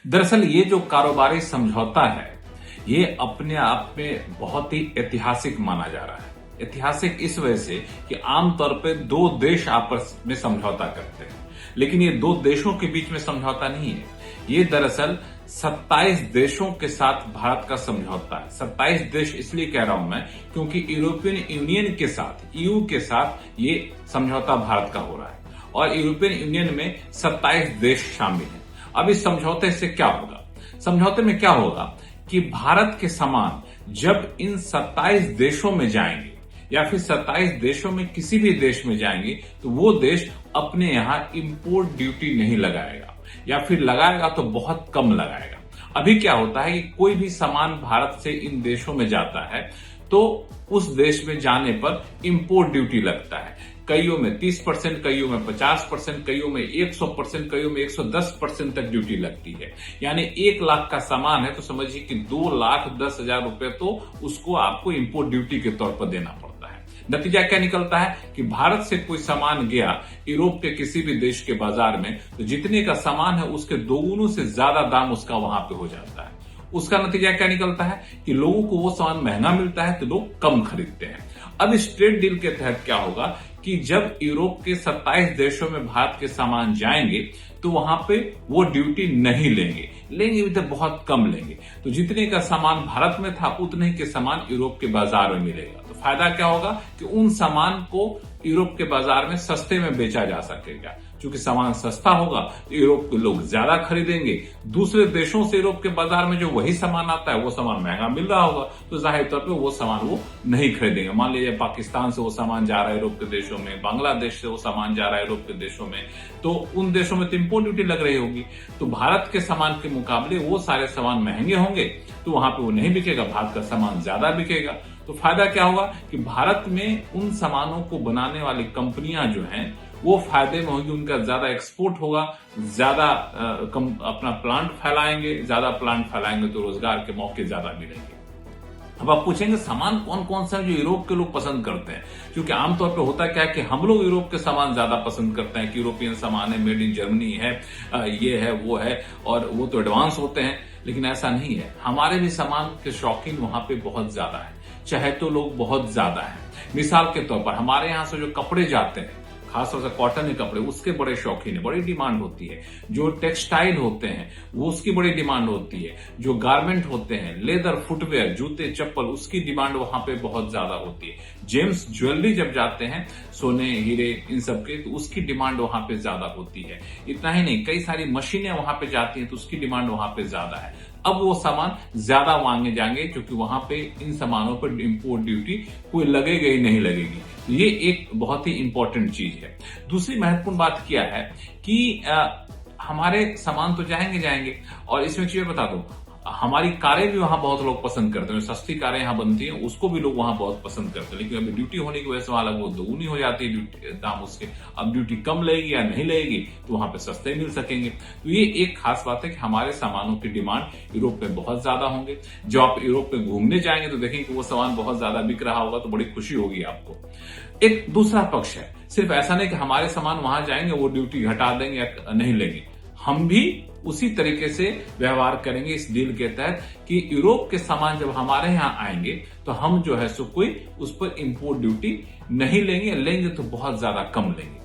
दरअसल ये जो कारोबारी समझौता है, ये अपने आप में बहुत ही ऐतिहासिक माना जा रहा है। ऐतिहासिक इस वजह से कि आमतौर पे दो देश आपस में समझौता करते हैं, लेकिन ये दो देशों के बीच में समझौता नहीं है। ये दरअसल 27 देशों के साथ भारत का समझौता है। 27 देश इसलिए कह रहा हूं मैं क्योंकि यूरोपियन यूनियन के साथ, ईयू के साथ ये समझौता भारत का हो रहा है और यूरोपियन यूनियन में 27 देश शामिल हैं। अब इस समझौते से क्या होगा? समझौते में क्या होगा कि भारत के सामान जब इन 27 देशों में जाएंगे या फिर 27 देशों में किसी भी देश में जाएंगे तो वो देश अपने यहां इंपोर्ट ड्यूटी नहीं लगाएगा या फिर लगाएगा तो बहुत कम लगाएगा। अभी क्या होता है कि कोई भी सामान भारत से इन देशों में जाता है तो उस देश में जाने पर इंपोर्ट ड्यूटी लगता है। कईयों में 30%, कईयों में 50%, कईयों में 100%, कईयों में 110% तक ड्यूटी लगती है। यानी 1 लाख का सामान है तो समझिए कि 2,10,000 रुपए तो उसको आपको इंपोर्ट ड्यूटी के तौर पर देना पड़ता है। नतीजा क्या निकलता है कि भारत से कोई सामान गया यूरोप के किसी भी देश के बाजार में तो जितने का सामान है उसके दोगुनों से ज्यादा दाम उसका वहां पे हो जाता है। उसका नतीजा क्या निकलता है कि लोगों को वो सामान महंगा मिलता है तो लोग कम खरीदते हैं। अब इस ट्रेड डील के तहत क्या होगा कि जब यूरोप के 27 देशों में भारत के सामान जाएंगे तो वहां पे वो ड्यूटी नहीं लेंगे भी तो बहुत कम लेंगे। तो जितने का सामान भारत में था उतने के सामान यूरोप के बाजार में मिलेगा। तो फायदा क्या होगा कि उन सामान को यूरोप के बाजार में सस्ते में बेचा जा सकेगा। क्योंकि सामान सस्ता होगा तो यूरोप के लोग ज्यादा खरीदेंगे। दूसरे देशों से यूरोप के बाजार में जो वही सामान आता है वो सामान महंगा मिल रहा होगा तो जाहिर तौर पे वो सामान वो नहीं खरीदेंगे। मान लीजिए पाकिस्तान से वो सामान जा रहा है यूरोप के देशों में, बांग्लादेश से वो सामान जा रहा है यूरोप के देशों में, तो उन देशों में तो इंपोर्ट ड्यूटी लग रही होगी। तो भारत के सामान के मुकाबले वो सारे सामान महंगे होंगे तो वहां पे वो नहीं बिकेगा, भारत का सामान ज्यादा बिकेगा। तो फायदा क्या होगा कि भारत में उन सामानों को बनाने वाली कंपनियां जो हैं वो फायदे में होंगी, उनका ज्यादा एक्सपोर्ट होगा, ज्यादा अपना प्लांट फैलाएंगे, ज्यादा प्लांट फैलाएंगे तो रोजगार के मौके ज्यादा मिलेंगे। अब आप पूछेंगे सामान कौन कौन सा है जो यूरोप के लोग पसंद करते हैं? क्योंकि आमतौर पे होता क्या है कि हम लोग यूरोप के सामान ज्यादा पसंद करते हैं कि यूरोपियन सामान है, मेड इन जर्मनी है, ये है वो है और वो तो एडवांस होते हैं। लेकिन ऐसा नहीं है, हमारे भी सामान के शौकीन वहां पे बहुत ज्यादा है, चाहे तो लोग बहुत ज्यादा है। मिसाल के तौर पर हमारे यहां से जो कपड़े जाते हैं, खासतौर से कॉटन के कपड़े, उसके बड़े शौकीन है, बड़ी डिमांड होती है। जो टेक्सटाइल होते हैं वो उसकी बड़ी डिमांड होती है। जो गारमेंट होते हैं, लेदर, फुटवेयर, जूते, चप्पल, उसकी डिमांड वहां पे बहुत ज्यादा होती है। जेम्स ज्वेलरी जब जाते हैं, सोने, हीरे, इन सब के, तो उसकी डिमांड वहां पे ज्यादा होती है। इतना ही नहीं, कई सारी मशीनें वहां पे जाती हैं तो उसकी डिमांड वहां पे ज्यादा है। अब वो सामान ज्यादा मांगे जाएंगे क्योंकि वहां पे इन सामानों पर इंपोर्ट ड्यूटी कोई लगेगी ही नहीं लगेगी। तो ये एक बहुत ही इंपॉर्टेंट चीज है। दूसरी महत्वपूर्ण बात क्या है कि हमारे सामान तो जाएंगे और इसमें चीज बता दूं, हमारी कारें भी वहां बहुत लोग पसंद करते हैं। सस्ती कारें यहां बनती हैं उसको भी लोग वहां बहुत पसंद करते हैं, लेकिन अभी ड्यूटी होने की वजह से वहां वो दोगुनी हो जाती है दाम उसके। अब ड्यूटी कम लगेगी या नहीं लगेगी तो वहां पे सस्ते मिल सकेंगे। तो ये एक खास बात है कि हमारे सामानों की डिमांड यूरोप में बहुत ज्यादा होंगे। जब आप यूरोप में घूमने जाएंगे तो देखेंगे कि वो सामान बहुत ज्यादा बिक रहा होगा तो बड़ी खुशी होगी आपको। एक दूसरा पक्ष है, सिर्फ ऐसा नहीं कि हमारे सामान वहां जाएंगे वो ड्यूटी घटा देंगे या नहीं लेंगे, हम भी उसी तरीके से व्यवहार करेंगे इस डील के तहत कि यूरोप के सामान जब हमारे यहां आएंगे तो हम जो है सो कोई उस पर इंपोर्ट ड्यूटी नहीं लेंगे तो बहुत ज्यादा कम लेंगे।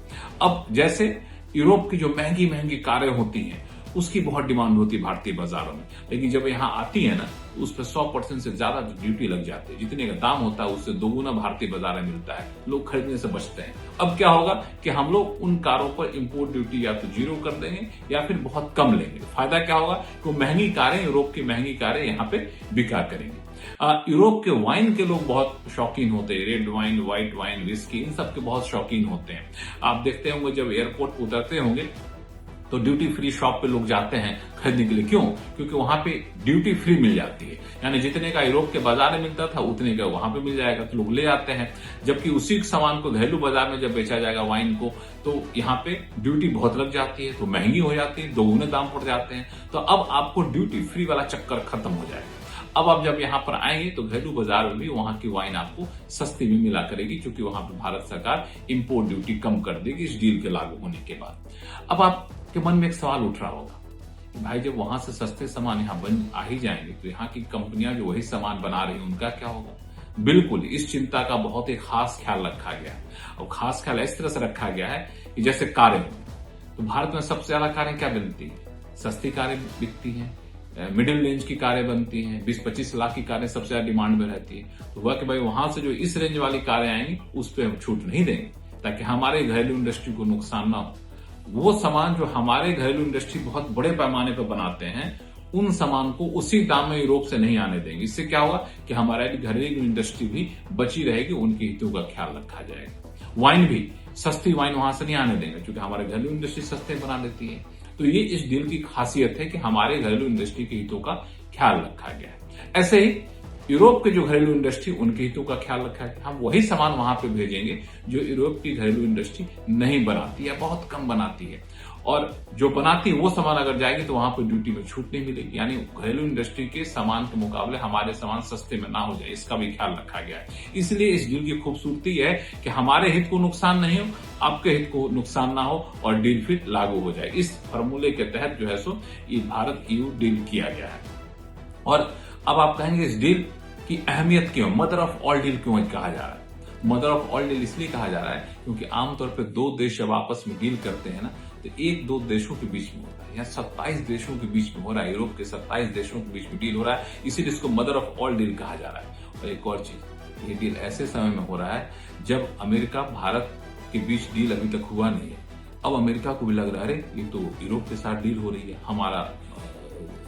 अब जैसे यूरोप की जो महंगी महंगी कारें होती हैं उसकी बहुत डिमांड होती है भारतीय बाजारों में, लेकिन जब यहां आती है ना तो उस पर 100% से ज्यादा ड्यूटी लग जाती है। जितने का दाम होता है उससे दोगुना भारतीय बाजार में मिलता है, लोग खरीदने से बचते हैं। अब क्या होगा कि हम लोग उन कारों पर इंपोर्ट ड्यूटी या तो जीरो कर देंगे या फिर बहुत कम लेंगे। फायदा क्या होगा कि वो महंगी कारें, यूरोप की महंगी कारें यहाँ पे बिका करेंगे। यूरोप के वाइन के लोग बहुत शौकीन होते हैं, red wine, white wine, whisky, इन सब के बहुत शौकीन होते हैं। आप देखते होंगे जब एयरपोर्ट पर उतरते होंगे तो ड्यूटी फ्री शॉप पे लोग जाते हैं खरीदने के लिए। क्यों? क्योंकि वहां पे ड्यूटी फ्री मिल जाती है, यानी जितने का यूरोप के बाजार में मिलता था उतने का वहां पे मिल जाएगा तो लोग ले आते हैं। जबकि उसी सामान को घरेलू बाजार में जब बेचा जाएगा वाइन को तो यहाँ पे ड्यूटी बहुत लग जाती है, तो महंगी हो जाती है, दोगुने दाम पड़ जाते हैं। तो अब आपको ड्यूटी फ्री वाला चक्कर खत्म हो जाएगा। अब आप जब यहाँ पर आएंगे तो घरेलू बाजार में भी वहां की वाइन आपको सस्ती भी मिला करेगी क्योंकि वहां पर भारत सरकार इंपोर्ट ड्यूटी कम कर देगी इस डील के लागू होने के बाद। अब आपके मन में एक सवाल उठ रहा होगा, भाई जब वहां से सस्ते सामान यहाँ बन आ ही जाएंगे तो यहाँ की कंपनियां जो वही सामान बना रही हैं उनका क्या होगा। बिल्कुल इस चिंता का बहुत ही खास ख्याल रखा गया है और खास ख्याल इस तरह से रखा गया है कि जैसे कारें, तो भारत में सबसे ज्यादा कारें क्या बनती है, सस्ती कारें बिकती हैं, मिडिल रेंज की कारें बनती हैं, 20-25 लाख की कारें सबसे ज्यादा डिमांड में रहती है। तो हुआ कि भाई वहां से जो इस रेंज वाली कारें आएंगी उस पर हम छूट नहीं देंगे ताकि हमारे घरेलू इंडस्ट्री को नुकसान ना हो। वो सामान जो हमारे घरेलू इंडस्ट्री बहुत बड़े पैमाने पर बनाते हैं उन सामान को उसी दाम में यूरोप से नहीं आने देंगे। इससे क्या होगा कि हमारे घरेलू इंडस्ट्री भी बची रहेगी, उनके हितों का ख्याल रखा जाएगा। वाइन भी, सस्ती वाइन वहां से नहीं आने देंगे क्योंकि हमारे घरेलू इंडस्ट्री सस्ते बना देती है। तो ये इस डील की खासियत है कि हमारे घरेलू इंडस्ट्री के हितों का ख्याल रखा गया है। ऐसे ही यूरोप के जो घरेलू इंडस्ट्री उनके हितों का ख्याल रखा है। हम वही सामान वहां पे भेजेंगे जो यूरोप की घरेलू इंडस्ट्री नहीं बनाती है, बहुत कम बनाती है, और जो बनाती है वो सामान अगर जाएगी तो वहां पर ड्यूटी में छूट नहीं मिलेगी। यानी घरेलू इंडस्ट्री के सामान के मुकाबले हमारे सामान सस्ते में ना हो जाए, इसका भी ख्याल रखा गया है। इसलिए इस डील की खूबसूरती है कि हमारे हित को नुकसान नहीं हो, आपके हित को नुकसान ना हो और डील फिर लागू हो जाए। इस फॉर्मूले के तहत जो है सो ये भारत EU डील किया गया है। और अब आप कहेंगे इस डील की अहमियत क्यों, मदर ऑफ ऑल डील क्यों कहा जा रहा है। मदर ऑफ ऑल डील इसलिए कहा जा रहा है क्योंकि आमतौर पर दो देश जब आपस में डील करते हैं ना तो एक दो देशों के बीच में होता है, यहाँ 27 देशों के बीच में हो रहा है, यूरोप के 27 देशों के बीच में डील हो रहा है, इसीलिए इसको मदर ऑफ ऑल डील कहा जा रहा है। और एक और चीज, ये डील ऐसे समय में हो रहा है जब अमेरिका भारत के बीच डील अभी तक हुआ नहीं है। अब अमेरिका को भी लग रहा है अरे ये तो यूरोप के साथ डील हो रही है, हमारा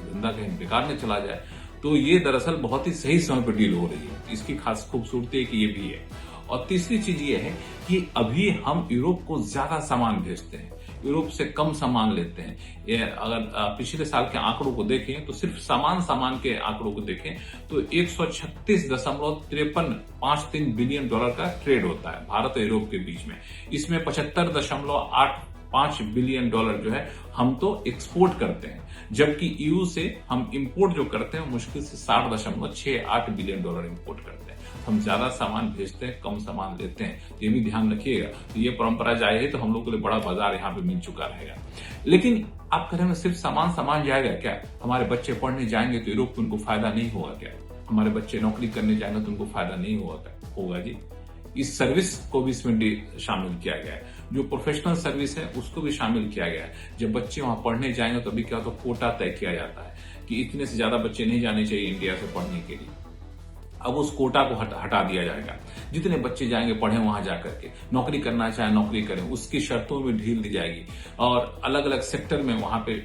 धंधा कहीं बेकार न चला जाए। तो ये दरअसल बहुत ही सही समय पर डील हो रही है, इसकी खास खूबसूरती है कि ये भी है। और तीसरी चीज ये है कि अभी हम यूरोप को ज्यादा सामान भेजते हैं, यूरोप से कम सामान लेते हैं। ये अगर पिछले साल के आंकड़ों को देखें तो सिर्फ सामान के आंकड़ों को देखें तो 136.53 बिलियन डॉलर का ट्रेड होता है भारत और यूरोप के बीच में। इसमें 75.85 बिलियन डॉलर जो है हम तो एक्सपोर्ट करते हैं, जबकि EU से हम इंपोर्ट जो करते हैं मुश्किल से 60.68 बिलियन डॉलर इंपोर्ट करते हैं। हम ज्यादा सामान भेजते हैं, कम सामान लेते हैं, ये भी ध्यान रखिएगा। तो ये परंपरा जारी है तो हम लोग के लिए बड़ा बाजार यहाँ पे मिल चुका रहेगा। लेकिन आप कह रहे हैं सिर्फ सामान जाएगा क्या, हमारे बच्चे पढ़ने जाएंगे तो यूरोप में उनको फायदा नहीं होगा क्या, हमारे बच्चे नौकरी करने जाएंगे तो उनको फायदा नहीं होगा जी। इस सर्विस को भी इसमें शामिल किया गया है, जो प्रोफेशनल सर्विस है उसको भी शामिल किया गया है। जब बच्चे वहां पढ़ने जाएंगे तो अभी क्या होता है, कोटा तय किया जाता है कि इतने से ज्यादा बच्चे नहीं जाने चाहिए इंडिया से पढ़ने के लिए। अब उस कोटा को हटा दिया जाएगा, जितने बच्चे जाएंगे पढ़े वहां जाकर के, नौकरी करना चाहे नौकरी करें, उसकी शर्तों में ढील दी जाएगी और अलग अलग सेक्टर में वहां पे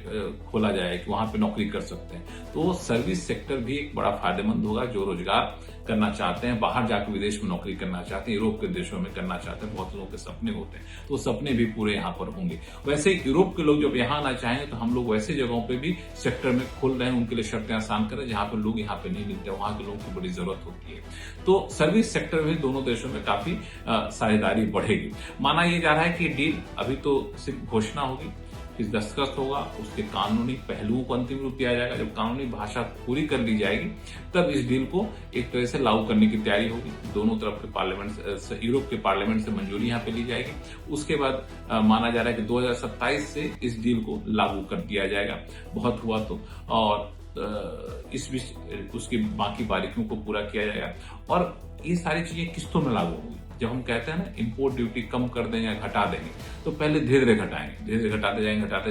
खोला जाएगा कि वहां पे नौकरी कर सकते हैं। तो सर्विस सेक्टर भी एक बड़ा फायदेमंद होगा, जो रोजगार करना चाहते हैं, बाहर जाकर विदेश में नौकरी करना चाहते हैं, यूरोप के देशों में करना चाहते हैं, बहुत लोगों के सपने होते हैं, तो सपने भी पूरे यहाँ पर होंगे। वैसे यूरोप के लोग जब यहाँ आना चाहेंगे तो हम लोग वैसे जगहों पे भी सेक्टर में खोल रहे हैं, उनके लिए शर्तें आसान करें जहां पर लोग यहाँ पे नहीं मिलते, वहां के लोगों की बड़ी जरूरत होती है। तो सर्विस सेक्टर में दोनों देशों में काफी साझेदारी बढ़ेगी। माना यह जा रहा है कि डील अभी तो सिर्फ घोषणा होगी, फिर दस्तखत होगा, उसके कानूनी पहलुओं को अंतिम रूप दिया जाएगा। जब कानूनी भाषा पूरी कर ली जाएगी तब इस डील को एक तरह से लागू करने की तैयारी होगी। दोनों तरफ के पार्लियामेंट से, यूरोप के पार्लियामेंट से मंजूरी यहाँ पे ली जाएगी। उसके बाद माना जा रहा है कि 2027 से इस डील को लागू कर दिया जाएगा, बहुत हुआ तो, और इस बीच उसकी बाकी बारीकियों को पूरा किया जाएगा। और ये सारी चीजें किस्तों में लागू होगी। जब हम कहते हैं ना इंपोर्ट ड्यूटी कम कर देंगे या घटा देंगे, तो पहले धीरे धीरे घटाएंगे, धीरे धीरे घटाते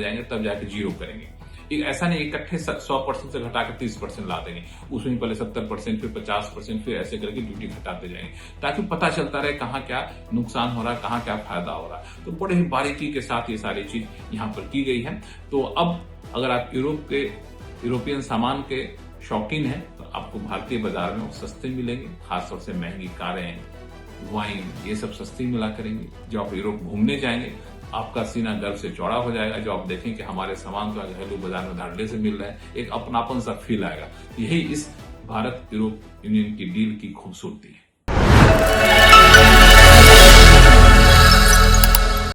जाएंगे तब जाके जीरो करेंगे। ऐसा नहीं इकट्ठे 100% से घटा के 30% ला देंगे, उसमें पहले 70%, फिर 50%, फिर ऐसे करके ड्यूटी घटाते जाएंगे, ताकि पता चलता रहे कहाँ क्या नुकसान हो रहा है, कहाँ क्या फायदा हो रहा है। तो बड़े ही बारीकी के साथ ये सारी चीज यहाँ पर की गई है। तो अब अगर आप यूरोपियन सामान के शौकीन हैं तो आपको भारतीय बाजार में वो सस्ते मिलेंगे, खासतौर से महंगी कारें, वाइन, ये सब सस्ती मिला करेंगे। जब आप यूरोप घूमने जाएंगे आपका सीना गर्व से चौड़ा हो जाएगा, जो आप देखें कि हमारे सामान तो घरेलू बाजार में धड़ल्ले से मिल रहा है, एक अपनापन सा फील आएगा। यही इस भारत यूरोप यूनियन की डील की खूबसूरती है।